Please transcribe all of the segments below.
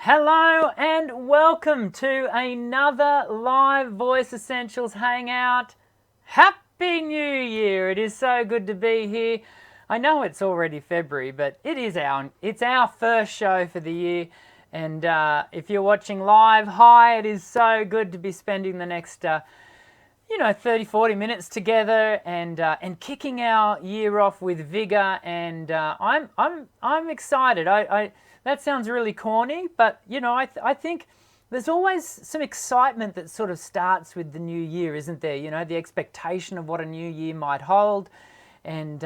Hello and welcome to another live Voice Essentials Hangout. Happy New Year! It is so good to be here. I know it's already February, but it's our first show for the year. And if you're watching live, hi, it is so good to be spending the next 30-40 minutes together and kicking our year off with vigor. And I'm excited. That sounds really corny, but I think there's always some excitement that sort of starts with the new year, isn't there? The expectation of what a new year might hold, and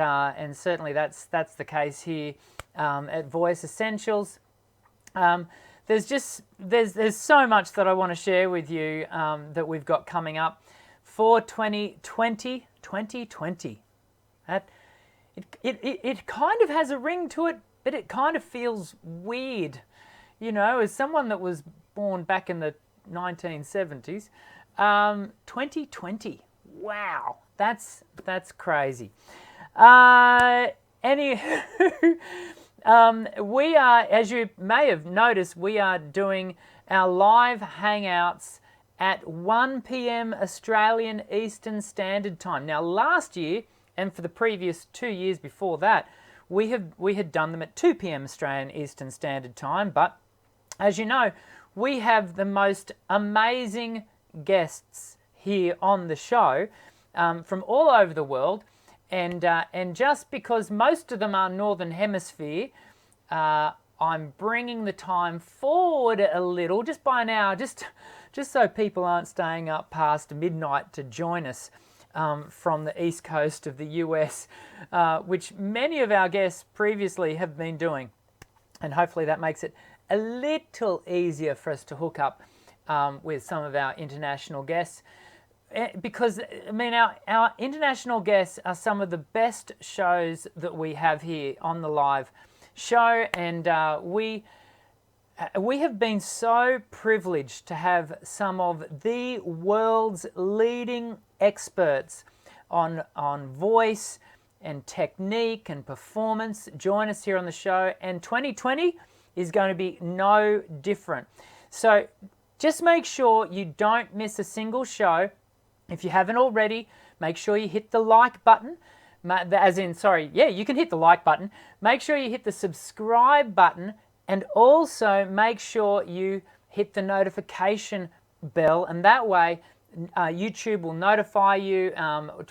certainly that's the case here at Voice Essentials. There's so much that I want to share with you that we've got coming up for 2020. It kind of has a ring to it, but it kind of feels weird, as someone that was born back in the 1970s. 2020, wow, that's crazy. Anywho, we are, as you may have noticed, we are doing our live hangouts at 1 p.m. Australian Eastern Standard Time. Now, last year, and for the previous 2 years before that, we had done them at 2 p.m. Australian Eastern Standard Time, but as you know, we have the most amazing guests here on the show from all over the world, and just because most of them are Northern Hemisphere, I'm bringing the time forward a little, just by an hour, just so people aren't staying up past midnight to join us from the east coast of the US, which many of our guests previously have been doing. And hopefully that makes it a little easier for us to hook up with some of our international guests. Because, our international guests are some of the best shows that we have here on the live show. And we have been so privileged to have some of the world's leading experts on voice and technique and performance join us here on the show, and 2020 is going to be no different. So just make sure you don't miss a single show. If you haven't already, make sure you hit the like button. You can hit the like button. Make sure you hit the subscribe button, and also make sure you hit the notification bell, and that way YouTube will notify you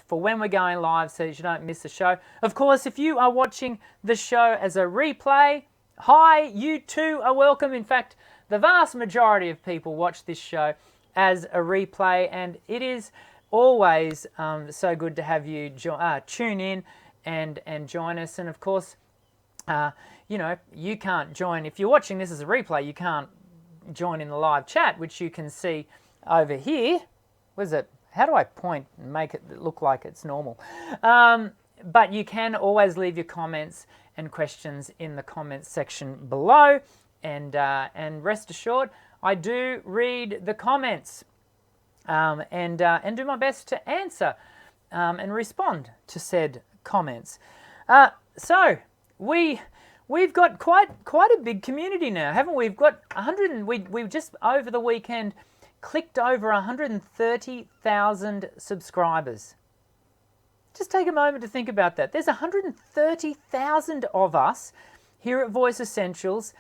for when we're going live, so that you don't miss the show. Of course, if you are watching the show as a replay, hi, you too are welcome. In fact, the vast majority of people watch this show as a replay, and it is always so good to have you tune in and join us. And of course, you can't join, if you're watching this as a replay, you can't join in the live chat, which you can see over here. How do I point and make it look like it's normal? But you can always leave your comments and questions in the comments section below, and rest assured, I do read the comments and do my best to answer and respond to said comments. So we've got quite a big community now, haven't we? We've got 100. We've just over the weekend clicked over 130,000 subscribers. Just take a moment to think about that. There's 130,000 of us here at Voice Essentials,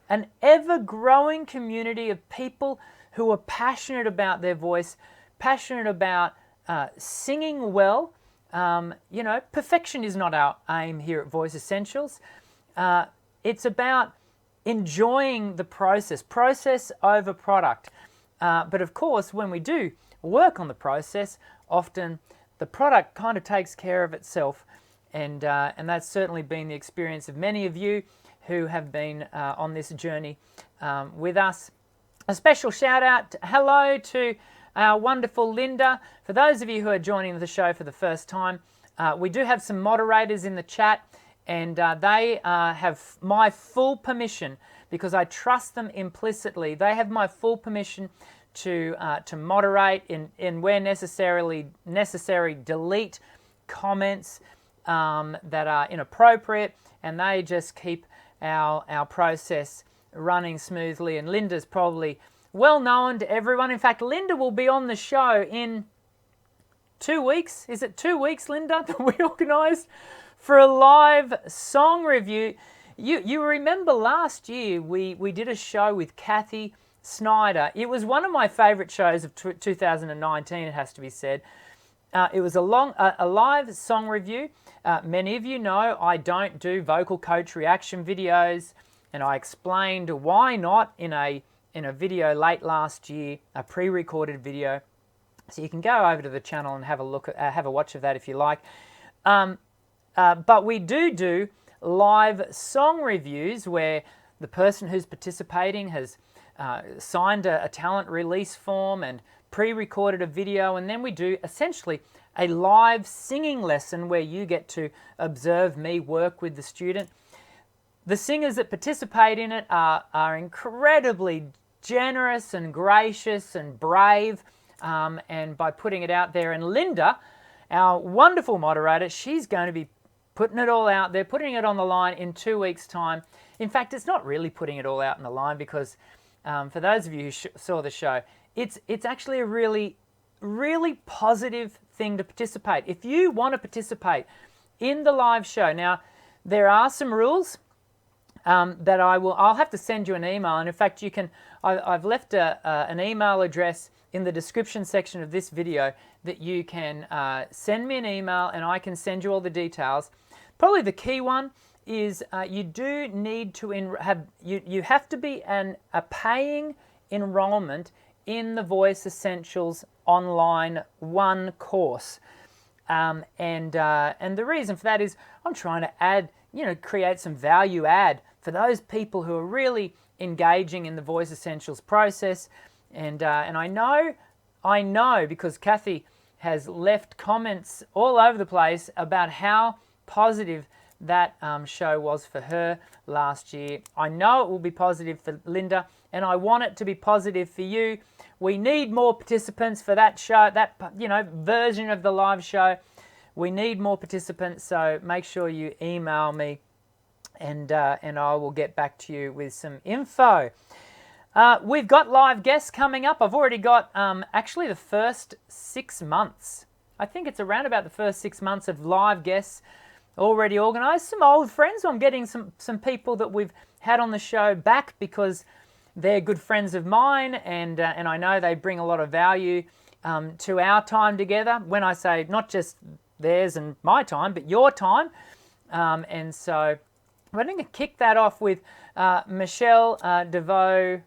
an ever-growing community of people who are passionate about their voice, passionate about singing well. Perfection is not our aim here at Voice Essentials. It's about enjoying the process over product. But of course, when we do work on the process, often the product kind of takes care of itself, and that's certainly been the experience of many of you who have been on this journey with us. A special shout out, hello to our wonderful Linda. For those of you who are joining the show for the first time, we do have some moderators in the chat, and they have my full permission, because I trust them implicitly. They have my full permission to moderate and where necessary delete comments that are inappropriate, and they just keep our process running smoothly, and Linda's probably well known to everyone. In fact, Linda will be on the show in 2 weeks. Is it 2 weeks, Linda, that we organised for a live song review? You remember last year we did a show with Kathy Snyder. It was one of my favourite shows of 2019, it has to be said. It was a live song review. Many of you know I don't do vocal coach reaction videos, and I explained why not in a video late last year, a pre-recorded video. So you can go over to the channel and have a look at, have a watch of that if you like. But we do live song reviews where the person who's participating has signed a talent release form and pre-recorded a video, and then we do essentially a live singing lesson where you get to observe me work with the student. The singers that participate in it are incredibly generous and gracious and brave, and by putting it out there. And Linda, our wonderful moderator, she's going to be putting it all out there, putting it on the line in 2 weeks' time. In fact, it's not really putting it all out on the line because for those of you who saw the show, it's actually a really positive thing to participate. If you want to participate in the live show, now there are some rules that I'll have to send you an email, and in fact you can. I've left an email address in the description section of this video that you can send me an email and I can send you all the details. Probably the key one is you do need to you have to be a paying enrollment in the Voice Essentials Online 1 course, and the reason for that is I'm trying to create some value add for those people who are really engaging in the Voice Essentials process, and I know because Kathy has left comments all over the place about how positive that show was for her last year. I know it will be positive for Linda, and I want it to be positive for you. We need more participants for that show, that version of the live show. We need more participants, so make sure you email me, and I will get back to you with some info. We've got live guests coming up. I've already got actually the first 6 months. I think it's around about the first 6 months of live guests already organised. Some old friends. I'm getting some people that we've had on the show back because they're good friends of mine, and I know they bring a lot of value to our time together. When I say not just theirs and my time, but your time. And so I'm going to kick that off with Michelle DeVoe.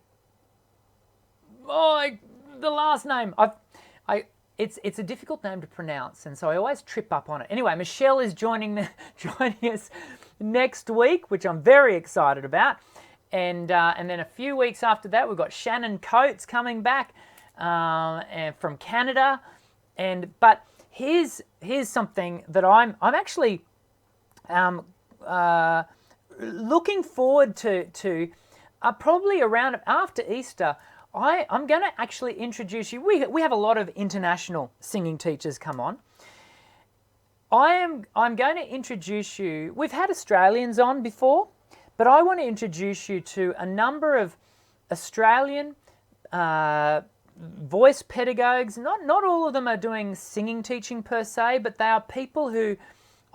Oh, the last name. It's a difficult name to pronounce, and so I always trip up on it. Anyway, Michelle is joining us next week, which I'm very excited about. And then a few weeks after that, we've got Shannon Coates coming back and from Canada. But here's something that I'm actually looking forward to probably around after Easter. I'm going to actually introduce you. We have a lot of international singing teachers come on. I'm going to introduce you. We've had Australians on before, but I want to introduce you to a number of Australian voice pedagogues. Not all of them are doing singing teaching per se, but they are people who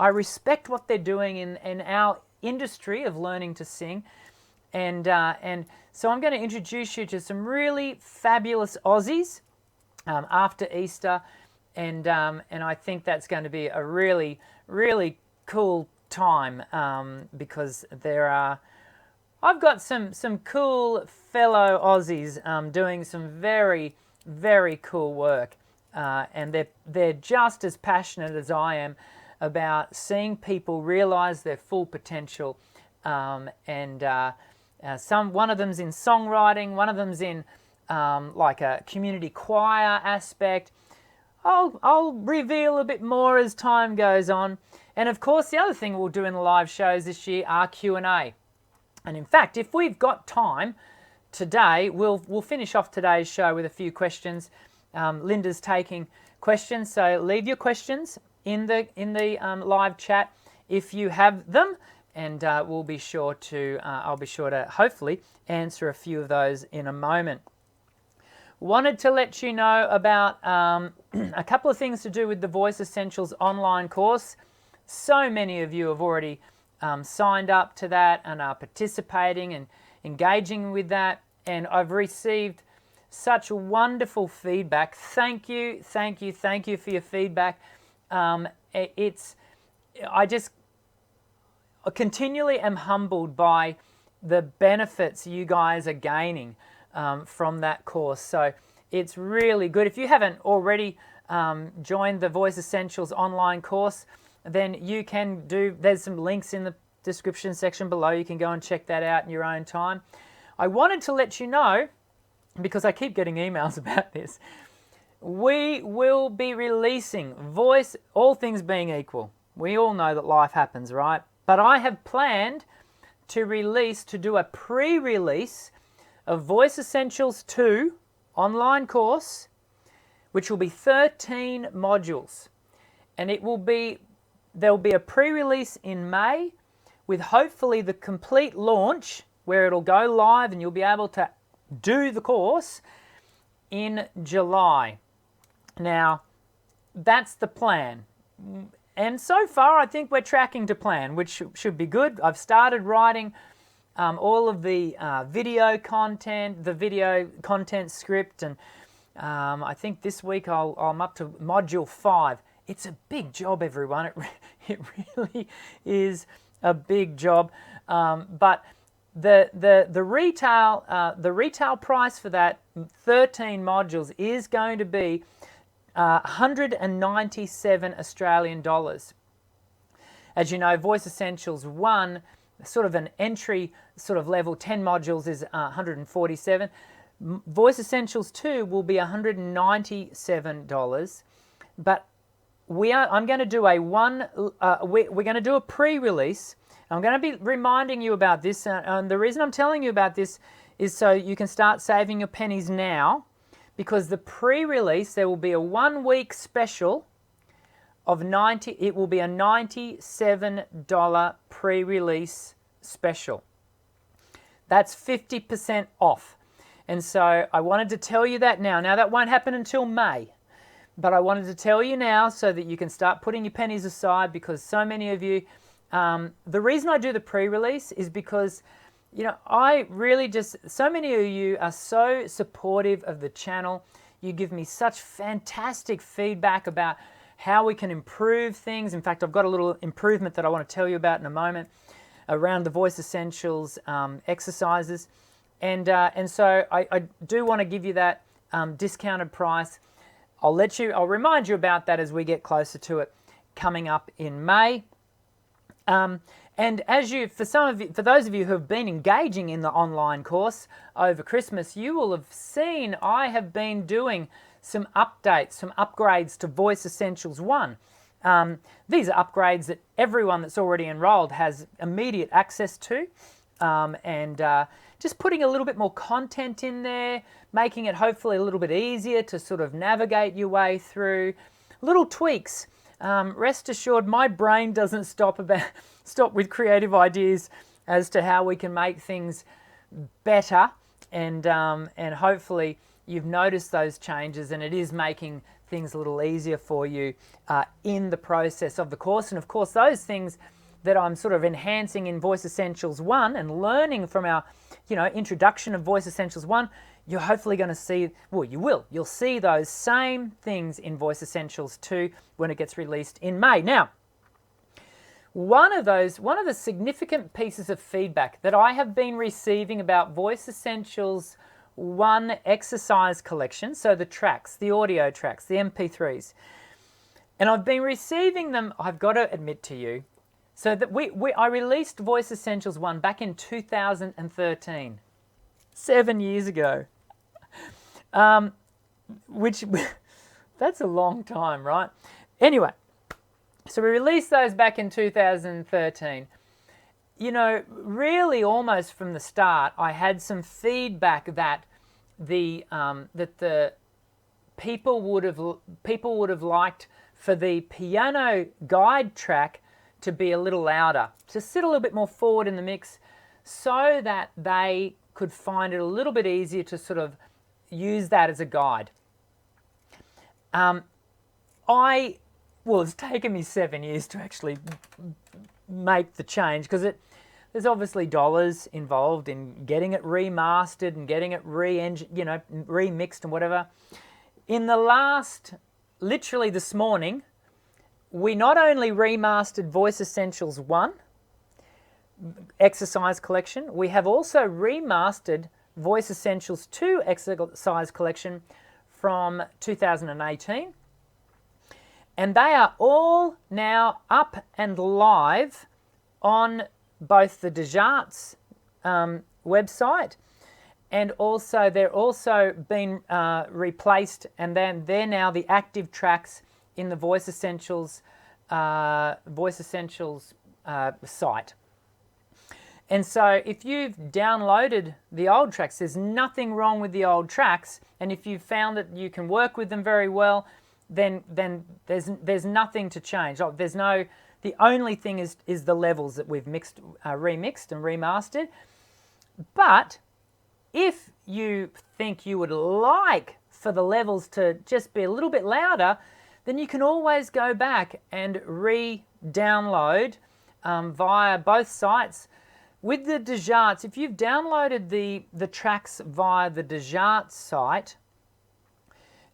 I respect what they're doing in our industry of learning to sing. And so I'm going to introduce you to some really fabulous Aussies after Easter, and I think that's going to be a really cool time because I've got some cool fellow Aussies doing some very cool work, and they're just as passionate as I am about seeing people realise their full potential, one of them's in songwriting, one of them's in like a community choir aspect. I'll reveal a bit more as time goes on. And of course, the other thing we'll do in the live shows this year are Q&A. And in fact, if we've got time today, we'll finish off today's show with a few questions. Linda's taking questions, so leave your questions in the live chat if you have them. and we'll be sure to, I'll be sure to hopefully answer a few of those in a moment. Wanted to let you know about a couple of things to do with the Voice Essentials online course. So many of you have already signed up to that and are participating and engaging with that, and I've received such wonderful feedback. Thank you, thank you, thank you for your feedback. I just continually am humbled by the benefits you guys are gaining from that course. So it's really good. If you haven't already joined the Voice Essentials online course, then you can there's some links in the description section below. You can go and check that out in your own time. I wanted to let you know, because I keep getting emails about this, we will be releasing voice, all things being equal. We all know that life happens, right? But I have planned to do a pre-release of Voice Essentials 2 online course, which will be 13 modules. And there'll be a pre-release in May with hopefully the complete launch where it'll go live and you'll be able to do the course in July. Now, that's the plan. And so far, I think we're tracking to plan, which should be good. I've started writing all of the video content script, and I think this week I'm up to module 5. It's a big job, everyone. It really is a big job. But the retail price for that 13 modules is going to be 197 Australian dollars. As you know, Voice Essentials 1, sort of an entry sort of level, 10 modules is 147. Voice Essentials 2 will be $197. But I'm going to do we're going to do a pre-release. I'm going to be reminding you about this, and the reason I'm telling you about this is so you can start saving your pennies now, because the pre-release, there will be a 1-week special of it will be a $97 pre-release special. That's 50% off. And so I wanted to tell you that now. Now that won't happen until May, but I wanted to tell you now so that you can start putting your pennies aside, because so many of you, the reason I do the pre-release is because, you know, so many of you are so supportive of the channel. You give me such fantastic feedback about how we can improve things. In fact, I've got a little improvement that I want to tell you about in a moment around the Voice Essentials exercises. And so I do want to give you that discounted price. I'll remind you about that as we get closer to it coming up in May. And for those of you who have been engaging in the online course over Christmas, you will have seen I have been doing some updates, some upgrades to Voice Essentials 1. These are upgrades that everyone that's already enrolled has immediate access to, and just putting a little bit more content in there, making it hopefully a little bit easier to sort of navigate your way through. Little tweaks. Rest assured, my brain doesn't stop with creative ideas as to how we can make things better, and hopefully you've noticed those changes, and it is making things a little easier for you in the process of the course. And of course, those things that I'm sort of enhancing in Voice Essentials 1 and learning from our, introduction of Voice Essentials 1, you're hopefully going to see, you'll see those same things in Voice Essentials 2 when it gets released in May. Now, one of the significant pieces of feedback that I have been receiving about Voice Essentials 1 exercise collection, so the tracks, the audio tracks, the MP3s, and I've been receiving them, I've got to admit to you, so that I released Voice Essentials 1 back in 2013, 7 years ago, which, that's a long time, right? Anyway, so we released those back in 2013. Really almost from the start, I had some feedback that the people would have liked for the piano guide track to be a little louder, to sit a little bit more forward in the mix so that they could find it a little bit easier to sort of use that as a guide. Well, it's taken me 7 years to actually make the change because there's obviously dollars involved in getting it remastered and getting it remixed and whatever. In the last, literally this morning, we not only remastered Voice Essentials 1 exercise collection, we have also remastered Voice Essentials 2 exercise collection from 2018. And they are all now up and live on both the Djarts website, and also they're also been replaced, and then they're now the active tracks in the Voice Essentials site. And so if you've downloaded the old tracks, there's nothing wrong with the old tracks, and if you've found that you can work with them very well, then there's nothing to change. The only thing is the levels that we've remixed and remastered. But if you think you would like for the levels to just be a little bit louder, then you can always go back and re-download via both sites. With the Djarts, if you've downloaded the tracks via the Djarts site,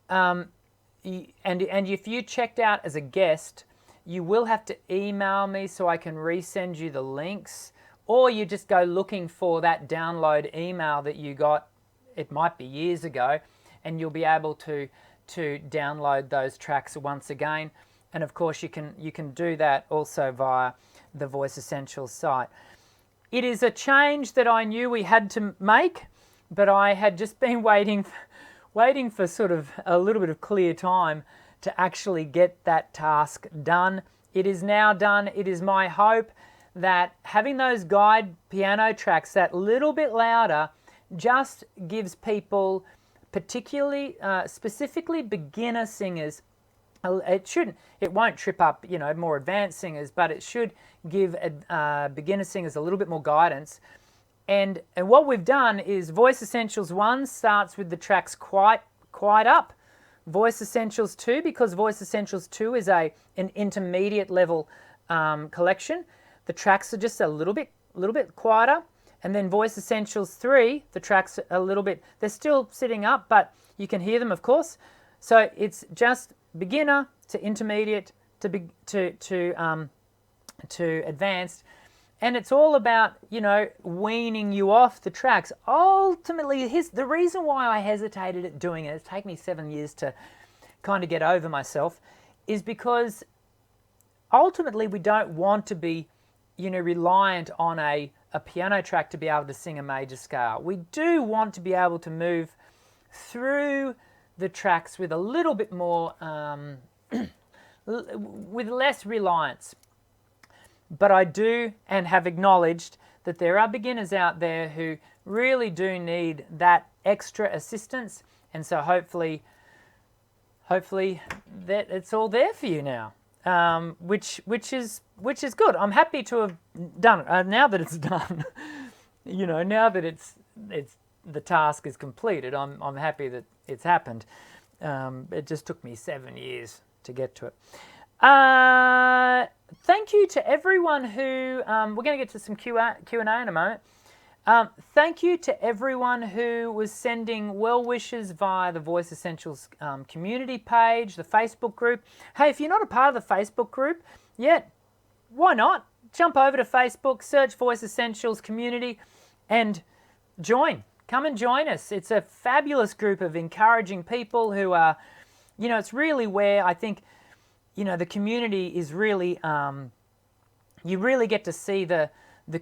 and if you checked out as a guest, you will have to email me so I can resend you the links, or you just go looking for that download email that you got, it might be years ago, and you'll be able to download those tracks once again. And of course you can do that also via the Voice Essentials site. It is a change that I knew we had to make, but I had just been waiting for sort of a little bit of clear time to actually get that task done. It is now done. It is my hope that having those guide piano tracks that little bit louder just gives people, particularly, specifically beginner singers, it won't trip up, more advanced singers, but it should give beginner singers a little bit more guidance. And what we've done is Voice Essentials 1 starts with the tracks quite up. Voice Essentials 2, because Voice Essentials 2 is an intermediate level collection, the tracks are just a little bit quieter. And then Voice Essentials 3, the tracks are a little bit, they're still sitting up, but you can hear them, of course. So it's just beginner to intermediate to advanced. And it's all about, weaning you off the tracks. Ultimately, the reason why I hesitated at doing it, it's taken me 7 years to kind of get over myself, is because ultimately we don't want to be, reliant on a piano track to be able to sing a major scale. We do want to be able to move through the tracks with a little bit more, with less reliance. But I do and have acknowledged that there are beginners out there who really do need that extra assistance, and so hopefully that it's all there for you now, which is good. I'm happy to have done it now that it's done. Now that it's the task is completed. I'm happy that it's happened. It just took me 7 years to get to it. Thank you to everyone who, we're going to get to some Q&A in a moment. Thank you to everyone who was sending well wishes via the Voice Essentials community page, the Facebook group. Hey, if you're not a part of the Facebook group yet, why not? Jump over to Facebook, search Voice Essentials community and join. Come and join us. It's a fabulous group of encouraging people who are, it's really where I think, the community is really, you really get to see the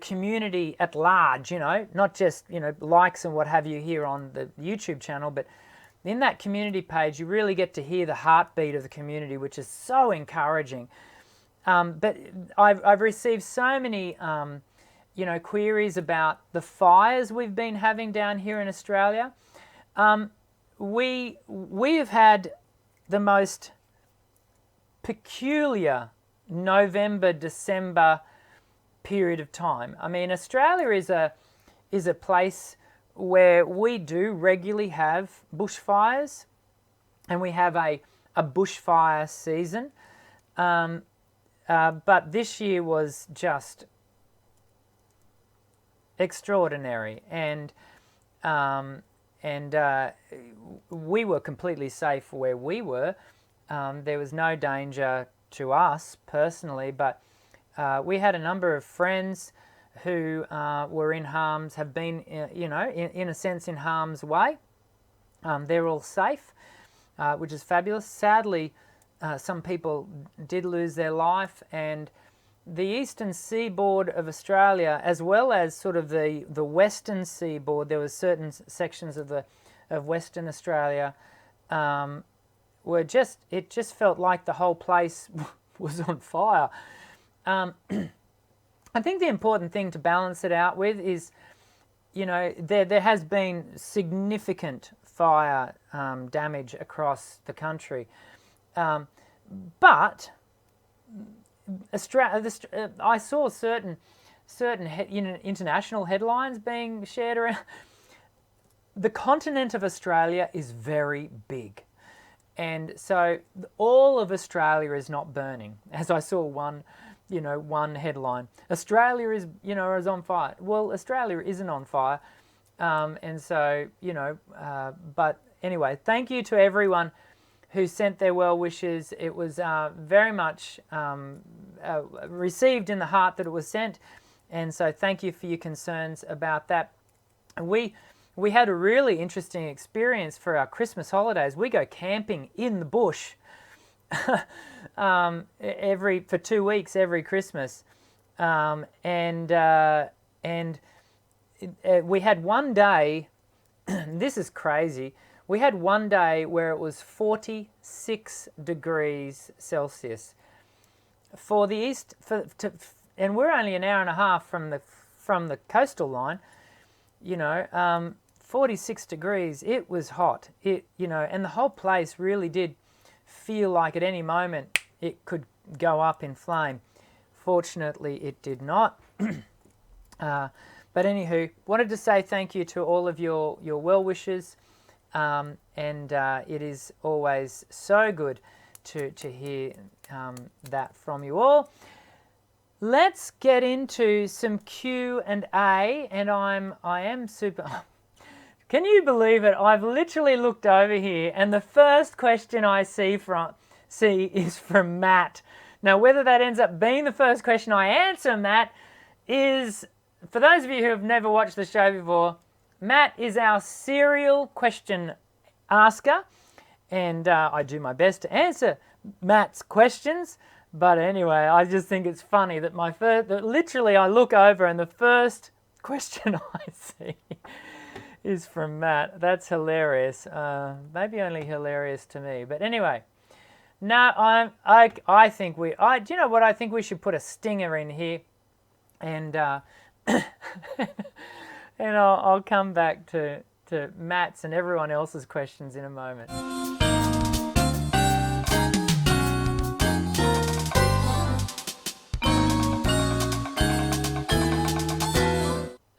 community at large, not just, likes and what have you here on the YouTube channel, but in that community page, you really get to hear the heartbeat of the community, which is so encouraging. But I've received so many, queries about the fires we've been having down here in Australia. We have had the most peculiar November, December period of time. I mean, Australia is a place where we do regularly have bushfires, and we have a bushfire season. But this year was just extraordinary, and we were completely safe where we were. There was no danger to us personally, but we had a number of friends who were in harm's, have been, in a sense, in harm's way. They're all safe, which is fabulous. Sadly, some people did lose their life, and the eastern seaboard of Australia, as well as sort of the western seaboard, there were certain sections of Western Australia, it just felt like the whole place was on fire. I think the important thing to balance it out with is, there has been significant fire damage across the country, but I saw certain international headlines being shared around. The continent of Australia is very big, and so all of Australia is not burning. As I saw one headline, Australia is on fire. Well, Australia isn't on fire, and so but anyway, thank you to everyone who sent their well wishes. It was very much received in the heart that it was sent, and so thank you for your concerns about that. We had a really interesting experience for our Christmas holidays. We go camping in the bush for 2 weeks every Christmas, and we had one day. This is crazy. We had one day where it was 46 degrees Celsius. For the east, and we're only an hour and a half from the coastal line. 46 degrees. It was hot. And the whole place really did feel like at any moment it could go up in flame. Fortunately, it did not. But anywho, wanted to say thank you to all of your well wishes. And it is always so good to hear that from you all. Let's get into some Q&A, and I am super. Can you believe it? I've literally looked over here, and the first question I see is from Matt. Now, whether that ends up being the first question I answer, Matt, is, for those of you who have never watched the show before, Matt is our serial question asker, and I do my best to answer Matt's questions. But anyway, I just think it's funny that literally I look over and the first question I see is from Matt. That's hilarious. Maybe only hilarious to me. But anyway, no, I think do you know what? I think we should put a stinger in here, and and I'll come back to Matt's and everyone else's questions in a moment.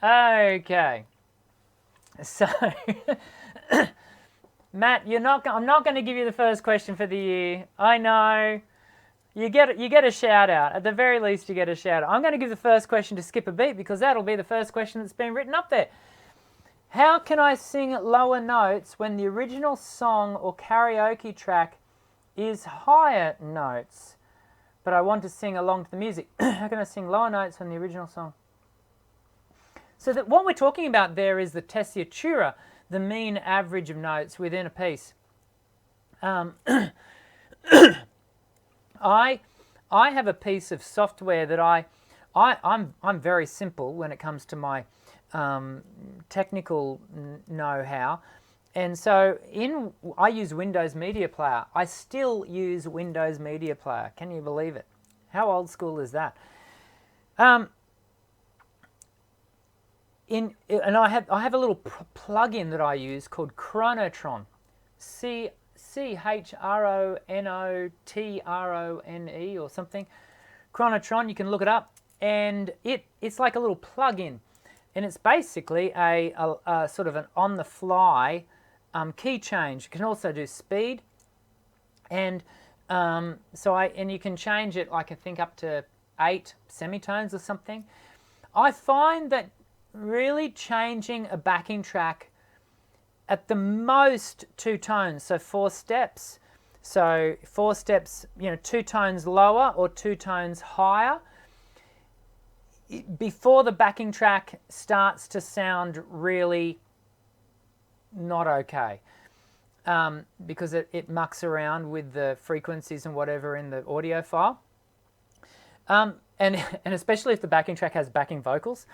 Okay, so Matt, I'm not going to give you the first question for the year. I know you get a shout out. At the very least, you get a shout out. I'm going to give the first question to Skip a Beat because that'll be the first question that's been written up there. How can I sing lower notes when the original song or karaoke track is higher notes, but I want to sing along to the music? How can I sing lower notes when the original song? So that what we're talking about there is the tessitura, the mean average of notes within a piece. I have a piece of software that I'm very simple when it comes to my technical know-how, and so I use Windows Media Player. I still use Windows Media Player. Can you believe it? How old school is that? And I have a little plug-in that I use called Chronotron, CHRONOTRONE or something. Chronotron, you can look it up, and it's like a little plug-in, and it's basically a sort of an on-the-fly key change. You can also do speed, and and you can change it, like I think up to 8 semitones or something. I find that really changing a backing track at the most 2 tones, so 4 steps. So 4 steps, 2 tones lower or 2 tones higher, before the backing track starts to sound really not okay, because it mucks around with the frequencies and whatever in the audio file. And especially if the backing track has backing vocals,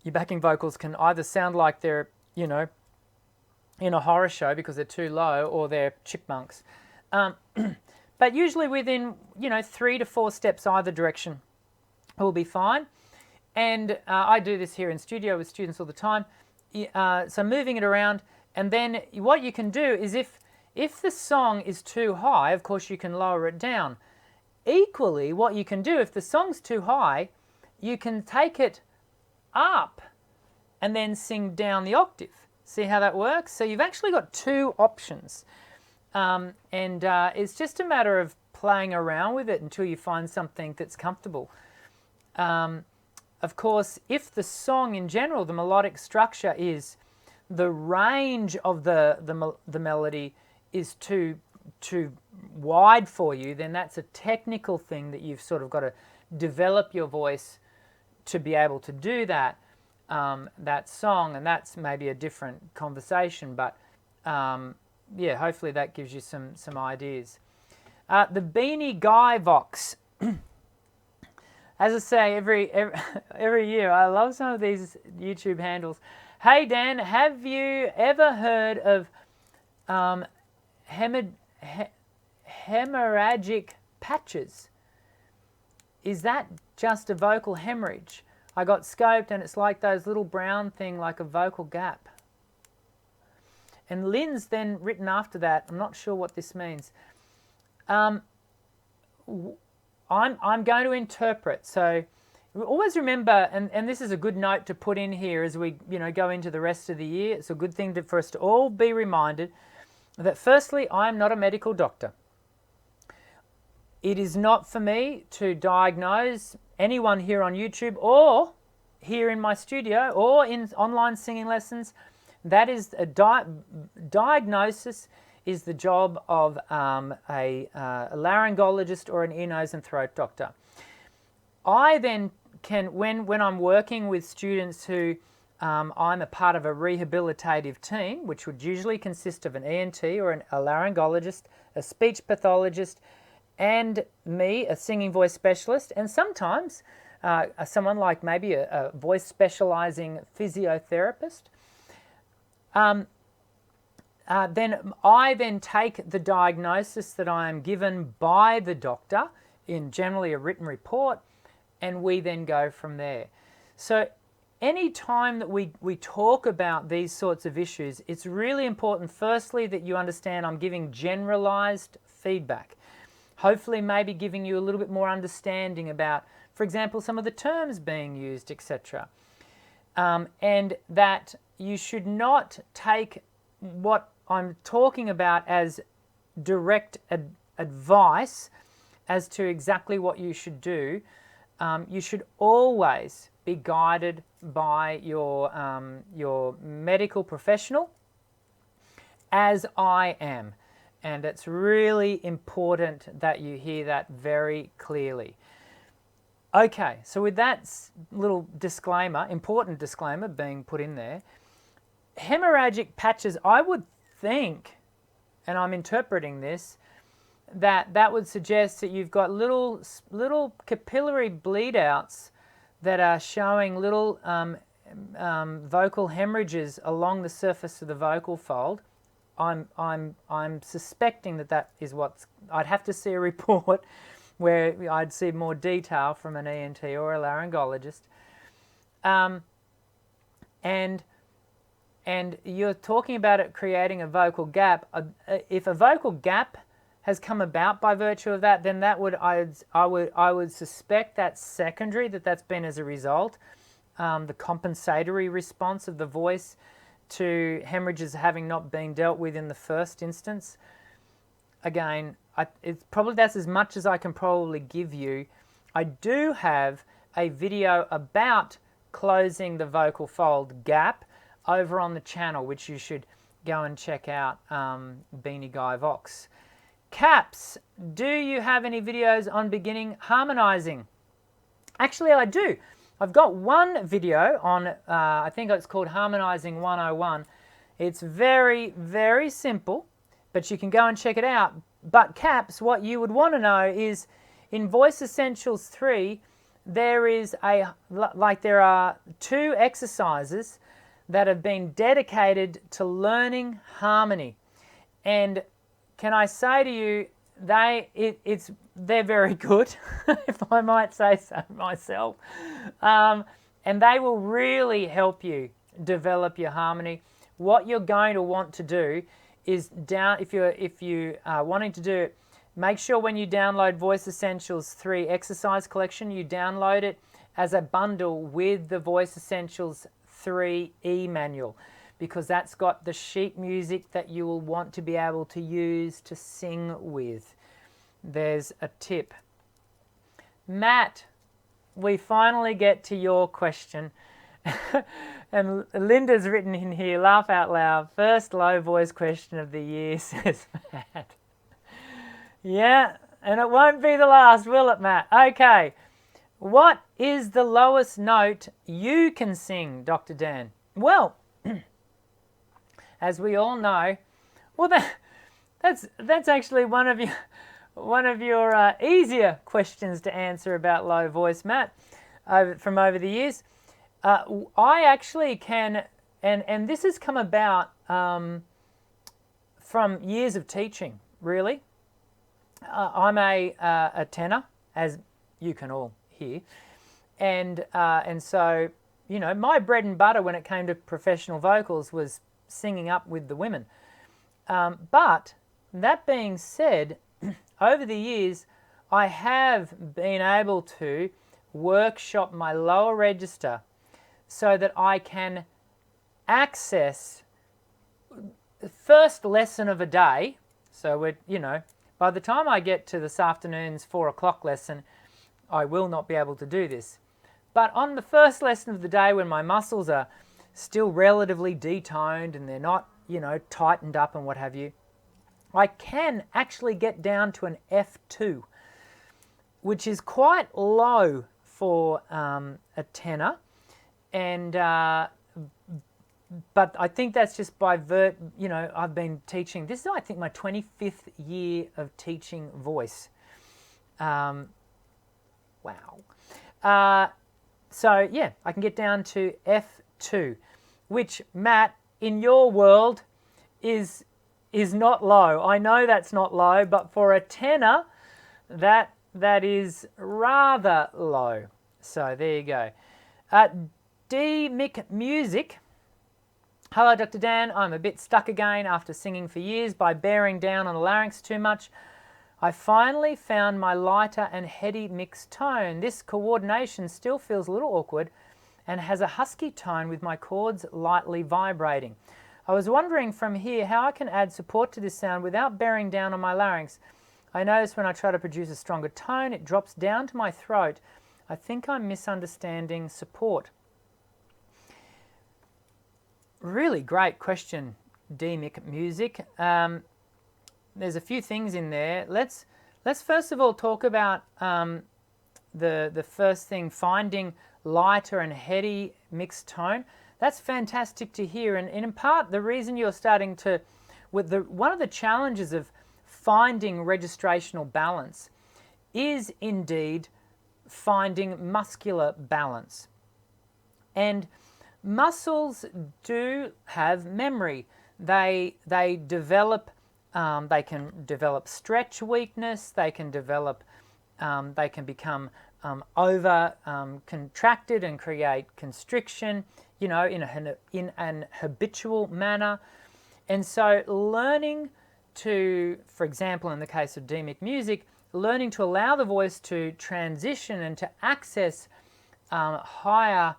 your backing vocals can either sound like they're, in a horror show because they're too low, or they're chipmunks. But usually within, 3 to 4 steps either direction will be fine. And I do this here in studio with students all the time. So moving it around, and then what you can do is if the song is too high, of course you can lower it down. Equally, what you can do, if the song's too high, you can take it up and then sing down the octave. See how that works? So you've actually got 2 options. It's just a matter of playing around with it until you find something that's comfortable. Of course, if the song in general, the melodic structure is, the range of the melody is too wide for you, then that's a technical thing that you've sort of got to develop your voice to be able to do that, that song, and that's maybe a different conversation, but yeah, hopefully that gives you some ideas. The Beanie Guy Vox. As I say, every year, I love some of these YouTube handles. Hey Dan, have you ever heard of hemorrhagic patches? Is that just a vocal hemorrhage? I got scoped and it's like those little brown thing, like a vocal gap. And Lynn's then written after that, I'm not sure what this means. I'm going to interpret. So always remember, and this is a good note to put in here as we go into the rest of the year. It's a good thing for us to all be reminded that firstly, I am not a medical doctor. It is not for me to diagnose anyone here on YouTube or here in my studio or in online singing lessons. That is a diagnosis is the job of a laryngologist or an ear, nose and throat doctor. I then can, when I'm working with students who I'm a part of a rehabilitative team, which would usually consist of an ENT or a laryngologist, a speech pathologist, and me, a singing voice specialist, and sometimes someone like maybe a voice specializing physiotherapist. Then I take the diagnosis that I am given by the doctor in generally a written report, and we then go from there. So any time that we talk about these sorts of issues, it's really important, firstly, that you understand I'm giving generalized feedback. Hopefully maybe giving you a little bit more understanding about, for example, some of the terms being used, etc. And that you should not take what I'm talking about as direct advice as to exactly what you should do. You should always be guided by your medical professional, as I am. And it's really important that you hear that very clearly. Okay, so with that little disclaimer, important disclaimer being put in there, hemorrhagic patches, I would think, and I'm interpreting this, that would suggest that you've got little capillary bleed outs that are showing little vocal hemorrhages along the surface of the vocal fold. I'm suspecting that is what's. I'd have to see a report where I'd see more detail from an ENT or a laryngologist. And you're talking about it creating a vocal gap. If a vocal gap has come about by virtue of that, then that I would suspect that's secondary, that's been as a result, the compensatory response of the voice to hemorrhages having not been dealt with in the first instance. Again, it's probably, that's as much as I can probably give you. I do have a video about closing the vocal fold gap over on the channel, which you should go and check out, Beanie Guy Vox. Caps, do you have any videos on beginning harmonizing? Actually, I do. I've got one video on, I think it's called Harmonizing 101. It's very, very simple, but you can go and check it out. But Caps, what you would want to know is in Voice Essentials 3, there are 2 exercises that have been dedicated to learning harmony. And can I say to you, they're very good, if I might say so myself. And they will really help you develop your harmony. What you're going to want to do is if you are wanting to do it, make sure when you download Voice Essentials 3 exercise collection, you download it as a bundle with the Voice Essentials 3 e-manual, because that's got the sheet music that you will want to be able to use to sing with. There's a tip. Matt, we finally get to your question. And Linda's written in here, laugh out loud, first low voice question of the year, says Matt. Yeah, and it won't be the last, will it, Matt? Okay. What is the lowest note you can sing, Dr. Dan? Well, as we all know, well, that's actually one of your easier questions to answer about low voice, Matt, from over the years. I actually can, and this has come about from years of teaching, really. I'm a tenor, as you can all hear, and so, you know, my bread and butter when it came to professional vocals was singing up with the women. But that being said, over the years, I have been able to workshop my lower register so that I can access the first lesson of a day. So, by the time I get to this afternoon's 4 o'clock lesson, I will not be able to do this. But on the first lesson of the day, when my muscles are still relatively detoned and they're not, tightened up and what have you, I can actually get down to an F2, which is quite low for a tenor. And but I think that's just by I've been teaching. This is, I think, my 25th year of teaching voice. Wow. So yeah, I can get down to F2, which, Matt, in your world is not low. I know that's not low, but for a tenor, that is rather low. So there you go. D. Mick Music. Hello, Dr. Dan. I'm a bit stuck again after singing for years by bearing down on the larynx too much. I finally found my lighter and heady mixed tone. This coordination still feels a little awkward and has a husky tone with my chords lightly vibrating. I was wondering from here how I can add support to this sound without bearing down on my larynx. I notice when I try to produce a stronger tone, it drops down to my throat. I think I'm misunderstanding support. Really great question, D. Mick Music. There's a few things in there. Let's first of all talk about the first thing, finding lighter and heady mixed tone. That's fantastic to hear, and in part the reason you're starting to, one of the challenges of finding registrational balance is indeed finding muscular balance. And muscles do have memory. They develop. They can develop stretch weakness. They can develop. They can become over contracted and create constriction. In an habitual manner. And so, learning to, for example, in the case of demic music, learning to allow the voice to transition and to access higher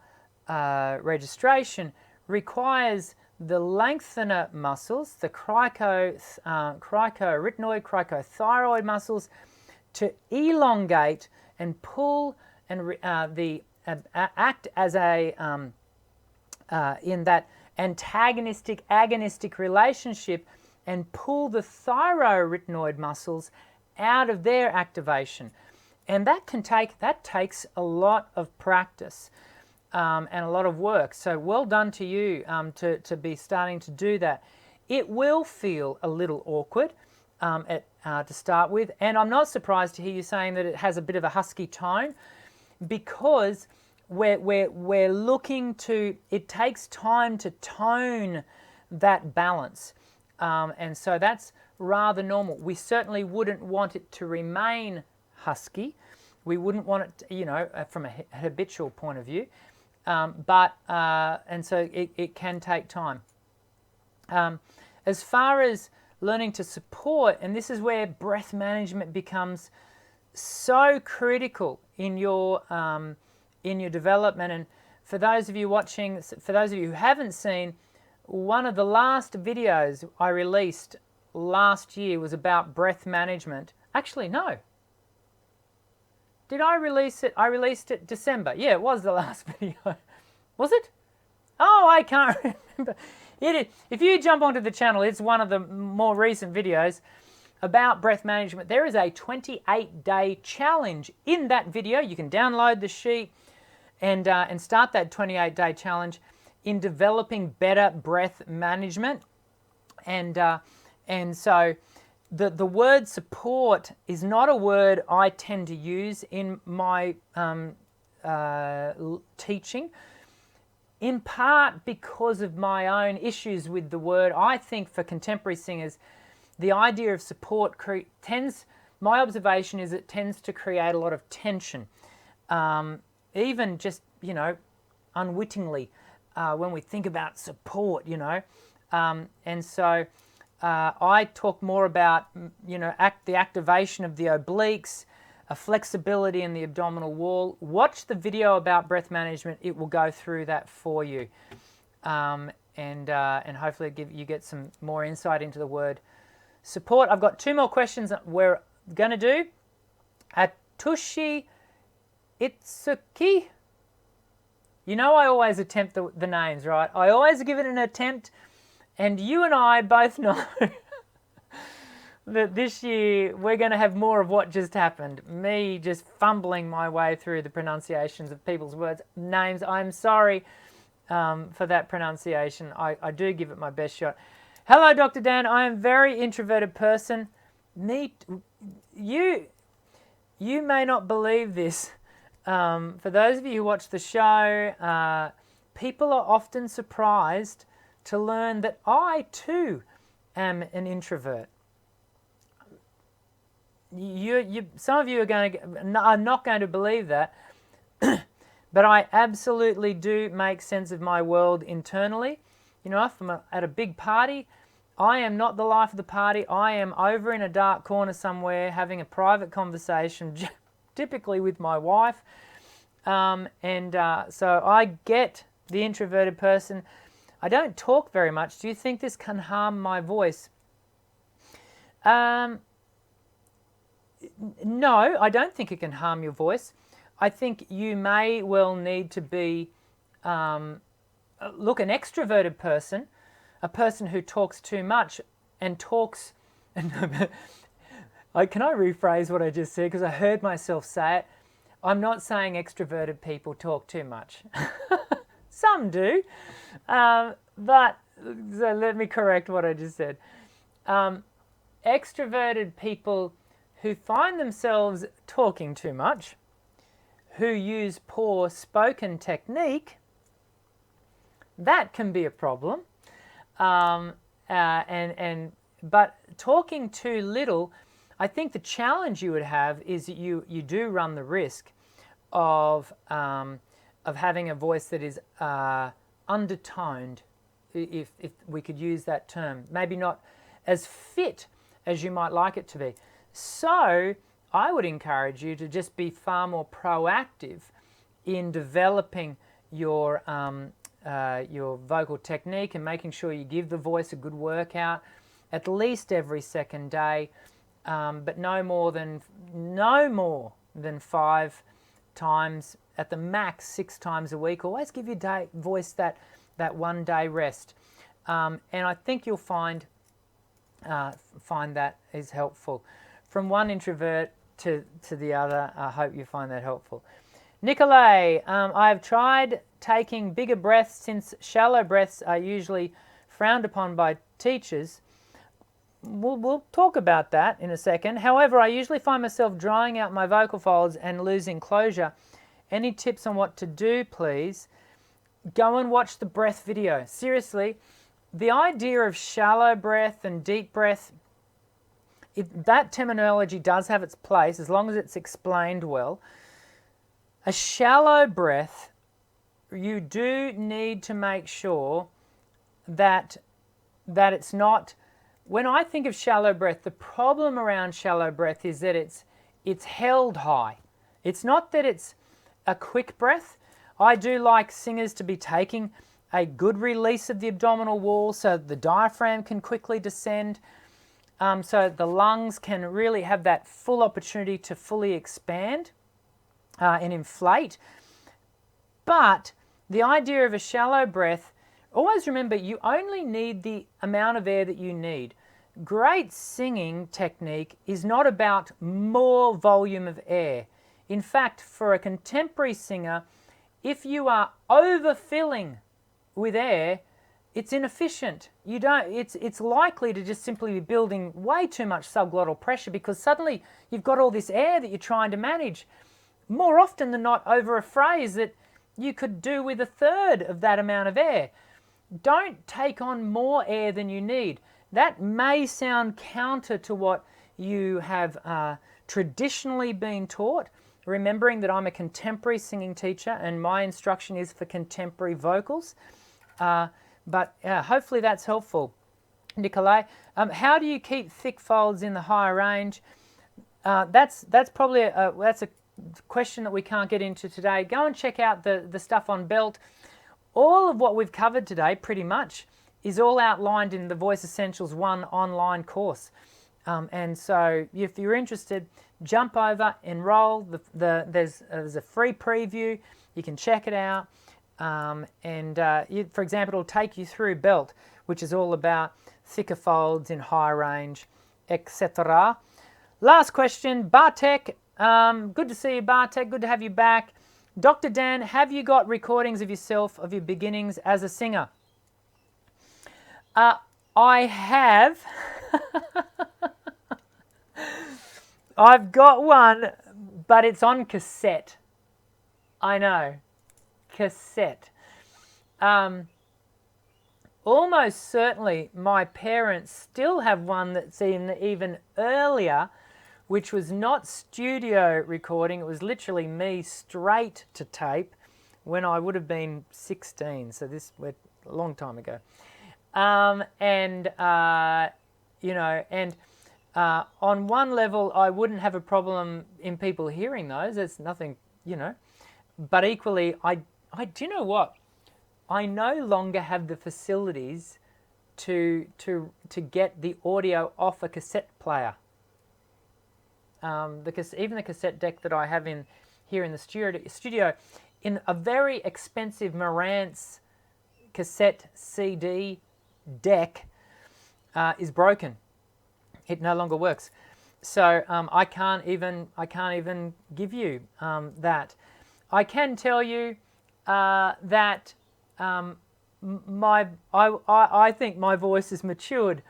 registration requires the lengthener muscles, the cricoarytenoid, cricothyroid muscles, to elongate and pull and act as a in that antagonistic agonistic relationship and pull the thyroarytenoid muscles out of their activation, and that takes a lot of practice and a lot of work. So well done to you to be starting to do that. It will feel a little awkward to start with, and I'm not surprised to hear you saying that it has a bit of a husky tone, because we're looking to, it takes time to tone that balance, and so that's rather normal. We certainly wouldn't want it to remain husky. We wouldn't want it to, you know, from a habitual point of view, and so it can take time. As far as learning to support, and this is where breath management becomes so critical in your development. And for those of you watching, for those of you who haven't seen, one of the last videos I released last year was about breath management. Actually, no. Did I release it? I released it December. Yeah, it was the last video. Was it? Oh, I can't remember. It is. If you jump onto the channel, it's one of the more recent videos about breath management. There is a 28-day challenge in that video. You can download the sheet and start that 28-day challenge in developing better breath management. And so the word support is not a word I tend to use in my teaching, in part because of my own issues with the word. I think for contemporary singers, the idea of support my observation is it tends to create a lot of tension, even just, you know, unwittingly, when we think about support, you know. And so I talk more about, you know, the activation of the obliques, a flexibility in the abdominal wall. Watch the video about breath management. It will go through that for you. And hopefully you get some more insight into the word support. I've got two more questions that we're going to do. Atushi Itsuki. You know I always attempt the names, right? I always give it an attempt, and you and I both know that this year we're going to have more of what just happened. Me just fumbling my way through the pronunciations of people's names. I'm sorry for that pronunciation. I do give it my best shot. Hello, Dr. Dan. I am a very introverted person. You may not believe this. For those of you who watch the show, people are often surprised to learn that I too am an introvert. Some of you are not going to believe that, but I absolutely do make sense of my world internally. You know, if I'm at a big party, I am not the life of the party. I am over in a dark corner somewhere having a private conversation, typically with my wife. So I get the introverted person. I don't talk very much. Do you think this can harm my voice? No, I don't think it can harm your voice. I think you may well need to be, an extroverted person, a person who talks too much and talks... Can I rephrase what I just said, because I heard myself say it. I'm not saying extroverted people talk too much. Some do, but so let me correct what I just said. Extroverted people who find themselves talking too much, who use poor spoken technique, that can be a problem. But talking too little, I think the challenge you would have is that you do run the risk of having a voice that is undertoned, if we could use that term. Maybe not as fit as you might like it to be. So I would encourage you to just be far more proactive in developing your vocal technique and making sure you give the voice a good workout at least every second day, but no more than 5 times, at the max 6 times a week. Always give your voice that 1 day rest, and I think you'll find that is helpful. From one introvert to the other, I hope you find that helpful. Nicolay, I have tried taking bigger breaths since shallow breaths are usually frowned upon by teachers. We'll talk about that in a second. However, I usually find myself drying out my vocal folds and losing closure. Any tips on what to do, please? Go and watch the breath video. Seriously, the idea of shallow breath and deep breath, that terminology does have its place as long as it's explained well. A shallow breath, you do need to make sure that it's not. When I think of shallow breath, the problem around shallow breath is that it's held high. It's not that it's a quick breath. I do like singers to be taking a good release of the abdominal wall so the diaphragm can quickly descend, so the lungs can really have that full opportunity to fully expand and inflate. But the idea of a shallow breath, always remember you only need the amount of air that you need. Great singing technique is not about more volume of air. In fact, for a contemporary singer, if you are overfilling with air, it's inefficient. It's likely to just simply be building way too much subglottal pressure because suddenly you've got all this air that you're trying to manage. More often than not, over a phrase that you could do with 1/3 of that amount of air. Don't take on more air than you need. That may sound counter to what you have traditionally been taught, remembering that I'm a contemporary singing teacher and my instruction is for contemporary vocals. But hopefully that's helpful. Nicolay, how do you keep thick folds in the higher range? That's probably that's a question that we can't get into today. Go and check out the stuff on belt. All of what we've covered today pretty much is all outlined in the Voice Essentials 1 online course. And so if you're interested, jump over, enroll. There's a free preview. You can check it out. For example, it'll take you through belt, which is all about thicker folds in high range, etc. Last question, Bartek. Good to see you, Bartek. Good to have you back. Dr. Dan, have you got recordings of yourself, of your beginnings as a singer? I have. I've got one, but it's on cassette. I know. Cassette. Almost certainly my parents still have one that's even earlier, which was not studio recording. It was literally me straight to tape when I would have been 16. So this was a long time ago. On one level, I wouldn't have a problem in people hearing those. There's nothing, But equally, I do you know what? I no longer have the facilities to get the audio off a cassette player. Because even the cassette deck that I have here in the studio, in a very expensive Marantz cassette CD deck, is broken. It no longer works. So I can't even give you that. I can tell you that I think my voice has matured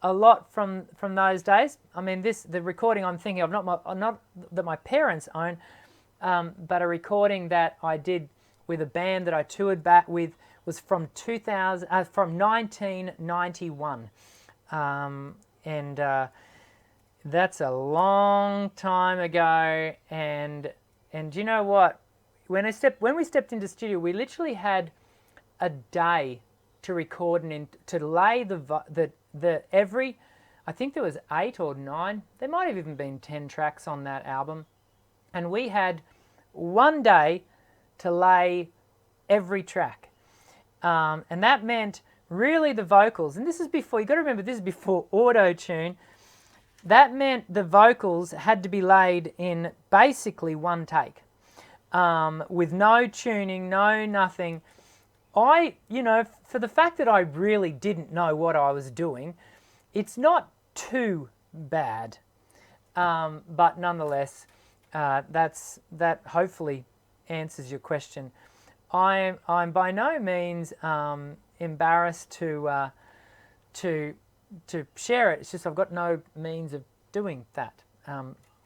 a lot from those days. I mean, the recording I'm thinking of, not that my parents own, but a recording that I did with a band that I toured back with was from 1991, and that's a long time ago. And you know what? When we stepped into studio, we literally had a day to record and to lay I think there was 8 or 9. There might have even been 10 tracks on that album. And we had one day to lay every track. And that meant really the vocals, and this is before, you got to remember, this is before auto-tune. That meant the vocals had to be laid in basically one take, with no tuning, no nothing. For the fact that I really didn't know what I was doing, it's not too bad. But nonetheless, that hopefully answers your question. I'm by no means embarrassed to share it. It's just I've got no means of doing that.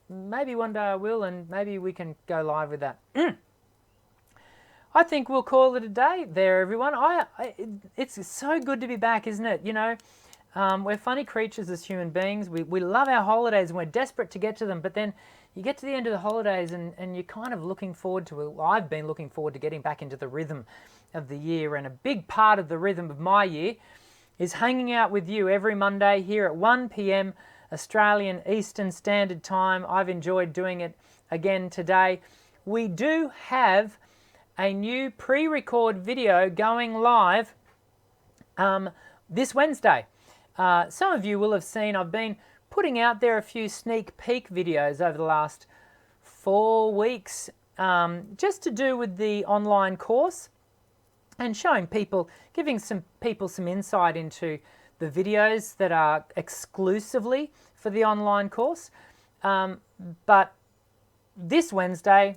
Maybe one day I will, and maybe we can go live with that. I think we'll call it a day there, everyone. It's so good to be back, isn't it? You know, we're funny creatures as human beings. We love our holidays and we're desperate to get to them, but then you get to the end of the holidays and you're kind of looking forward to it. Well, I've been looking forward to getting back into the rhythm of the year, and a big part of the rhythm of my year is hanging out with you every Monday here at 1 p.m. Australian Eastern Standard Time. I've enjoyed doing it again today. We do have a new pre-record video going live this Wednesday. Some of you will have seen I've been putting out there a few sneak peek videos over the last 4 weeks, just to do with the online course and showing people, giving some people some insight into the videos that are exclusively for the online course. But this Wednesday,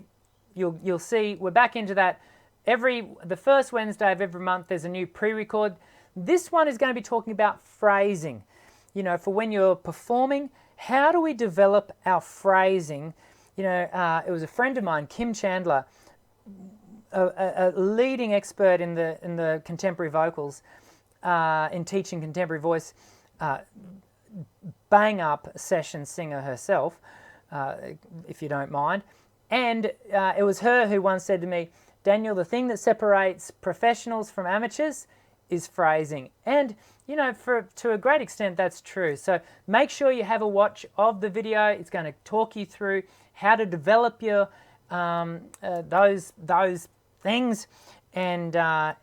you'll see we're back into that. The first Wednesday of every month, there's a new pre-record. This one is going to be talking about phrasing. You know, for when you're performing, how do we develop our phrasing? You know, it was a friend of mine, Kim Chandler, a leading expert in the contemporary vocals, in teaching contemporary voice, bang up session singer herself, if you don't mind. And it was her who once said to me, Daniel, the thing that separates professionals from amateurs is phrasing. And, you know, to a great extent, that's true. So make sure you have a watch of the video. It's going to talk you through how to develop your those things, and I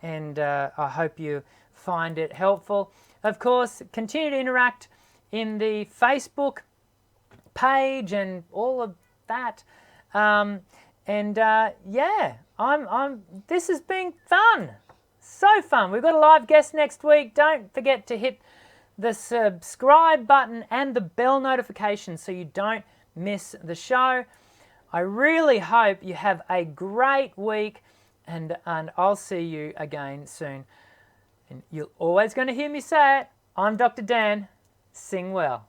hope you find it helpful. Of course, continue to interact in the Facebook page and all of that. Yeah, this has been fun. So fun. We've got a live guest next week. Don't forget to hit the subscribe button and the bell notification so you don't miss the show. I really hope you have a great week, and I'll see you again soon. And you're always going to hear me say it. I'm Dr. Dan. Sing well.